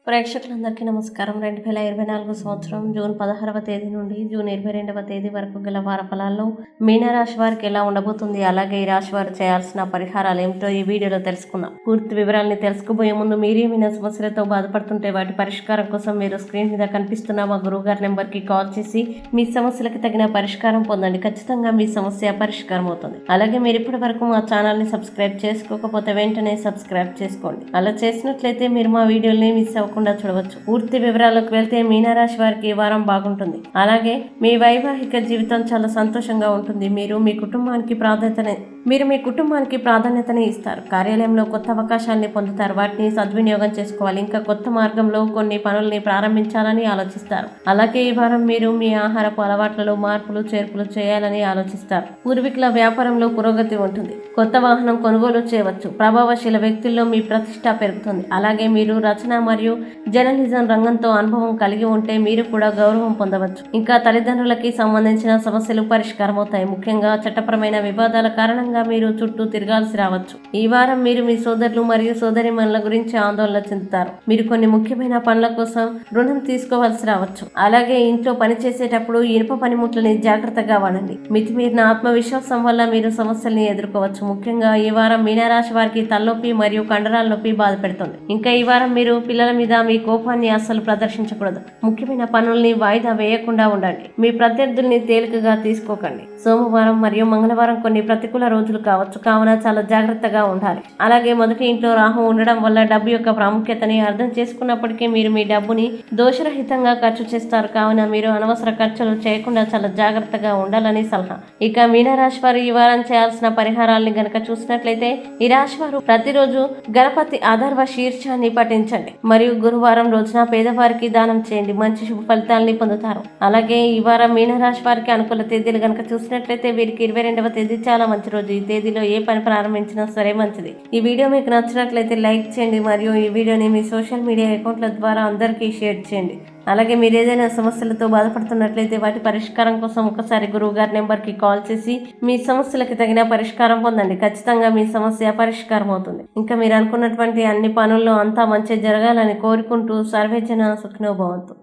ప్రేక్షకులందరికీ నమస్కారం. 2024 సంవత్సరం జూన్ 16వ తేదీ నుండి జూన్ 22వ తేదీ వరకు గల వార ఫలాల్లో మీనరాశి వారికి ఎలా ఉండబోతుంది, అలాగే ఈ రాశి వారు చేయాల్సిన పరిహారాలు ఏమిటో ఈ వీడియోలో తెలుసుకుందాం. పూర్తి వివరాలని తెలుసుకోబోయే ముందు మీరేమైనా సమస్యలతో బాధపడుతుంటే వాటి పరిష్కారం కోసం మీరు స్క్రీన్ మీద కనిపిస్తున్న మా గురువుగారి నెంబర్కి కాల్ చేసి మీ సమస్యలకు తగిన పరిష్కారం పొందండి. ఖచ్చితంగా మీ సమస్య పరిష్కారం అవుతుంది. అలాగే మీరు ఇప్పటి వరకు మా ఛానల్ని సబ్స్క్రైబ్ చేసుకోకపోతే వెంటనే సబ్స్క్రైబ్ చేసుకోండి. అలా చేసినట్లయితే మీరు మా వీడియోని మిస్ అవ్వకుండా చూడవచ్చు. పూర్తి వివరాలకు వెళ్తే మీనరాశి వారికి ఈ వారం బాగుంటుంది. అలాగే మీ వైవాహిక జీవితం చాలా సంతోషంగా ఉంటుంది. మీరు మీ కుటుంబానికి ప్రాధాన్యతని ఇస్తారు. కార్యాలయంలో కొత్త అవకాశాలని పొందుతారు. వాటిని సద్వినియోగం చేసుకోవాలి. ఇంకా కొత్త మార్గంలో కొన్ని పనుల్ని ప్రారంభించాలని ఆలోచిస్తారు. అలాగే ఈ వారం మీరు మీ ఆహారపు అలవాట్లలో మార్పులు చేర్పులు చేయాలని ఆలోచిస్తారు. పూర్వీకుల వ్యాపారంలో పురోగతి ఉంటుంది. కొత్త వాహనం కొనుగోలు చేయవచ్చు. ప్రభావశీల వ్యక్తుల్లో మీ ప్రతిష్ట పెరుగుతుంది. అలాగే మీరు రచన మరియు జర్నలిజం రంగంతో అనుభవం కలిగి ఉంటే మీరు కూడా గౌరవం పొందవచ్చు. ఇంకా తల్లిదండ్రులకి సంబంధించిన సమస్యలు పరిష్కారం అవుతాయి. ముఖ్యంగా చట్టపరమైన వివాదాల కారణంగా మీరు చుట్టూ తిరగాల్సి రావచ్చు. ఈ వారం మీరు మీ సోదరులు మరియు సోదరిమణుల గురించి ఆందోళన చెందుతారు. మీరు కొన్ని ముఖ్యమైన పనుల కోసం రుణం తీసుకోవాల్సి రావచ్చు. అలాగే ఇంట్లో పని చేసేటప్పుడు ఇనుప పనిముట్లని జాగ్రత్తగా వాడండి. మితిమీరిన ఆత్మవిశ్వాసం వల్ల మీరు సమస్యల్ని ఎదుర్కోవచ్చు. ముఖ్యంగా ఈ వారం మీనరాశి వారికి తలనొప్పి మరియు కండరాల నొప్పి బాధ పెడుతుంది. ఇంకా ఈ వారం మీరు పిల్లల మీద మీ కోపాన్ని అస్సలు ప్రదర్శించకూడదు. ముఖ్యమైన పనుల్ని వాయిదా వేయకుండా ఉండండి. మీ ప్రత్యర్థుల్ని తేలికగా తీసుకోకండి. సోమవారం మరియు మంగళవారం కొన్ని ప్రతికూల రోజులు కావచ్చు, కావున చాలా జాగ్రత్తగా ఉండాలి. అలాగే మొదటి ఇంట్లో రాహు ఉండడం వల్ల డబ్బు యొక్క ప్రాముఖ్యతని అర్థం చేసుకున్నప్పటికీ మీరు మీ డబ్బుని దోషరహితంగా ఖర్చు చేస్తారు. కావున మీరు అనవసర ఖర్చులు చేయకుండా చాలా జాగ్రత్తగా ఉండాలని సలహా. ఇక మీనరాశి వారు ఈ వారం చేయాల్సిన పరిహారాలని గనక చూసినట్లయితే ఈ రాశి వారు ప్రతిరోజు గణపతి ఆధార్వ శీర్షాన్ని పఠించండి మరియు గురువారం రోజున పేదవారికి దానం చేయండి. మంచి శుభ ఫలితాలని పొందుతారు. అలాగే ఈ వారం మీనరాశి వారికి అనుకూల తేదీలు కనుక చూసినట్లయితే వీరికి 22వ తేదీ చాలా మంచి రోజు. ఈ తేదీలో ఏ పని ప్రారంభించినా సరే మంచిది. ఈ వీడియో మీకు నచ్చినట్లయితే లైక్ చేయండి మరియు ఈ వీడియోని మీ సోషల్ మీడియా అకౌంట్ల ద్వారా అందరికీ షేర్ చేయండి. అలాగే మీరు ఏదైనా సమస్యలతో బాధపడుతున్నట్లయితే వాటి పరిష్కారం కోసం ఒకసారి గురువు గారి నెంబర్కి కాల్ చేసి మీ సమస్యలకి తగిన పరిష్కారం పొందండి. ఖచ్చితంగా మీ సమస్య పరిష్కారం అవుతుంది. ఇంకా మీరు అనుకున్నటువంటి అన్ని పనుల్లో అంతా మంచి జరగాలని కోరుకుంటూ సర్వేజన సుఖినో భవంతు.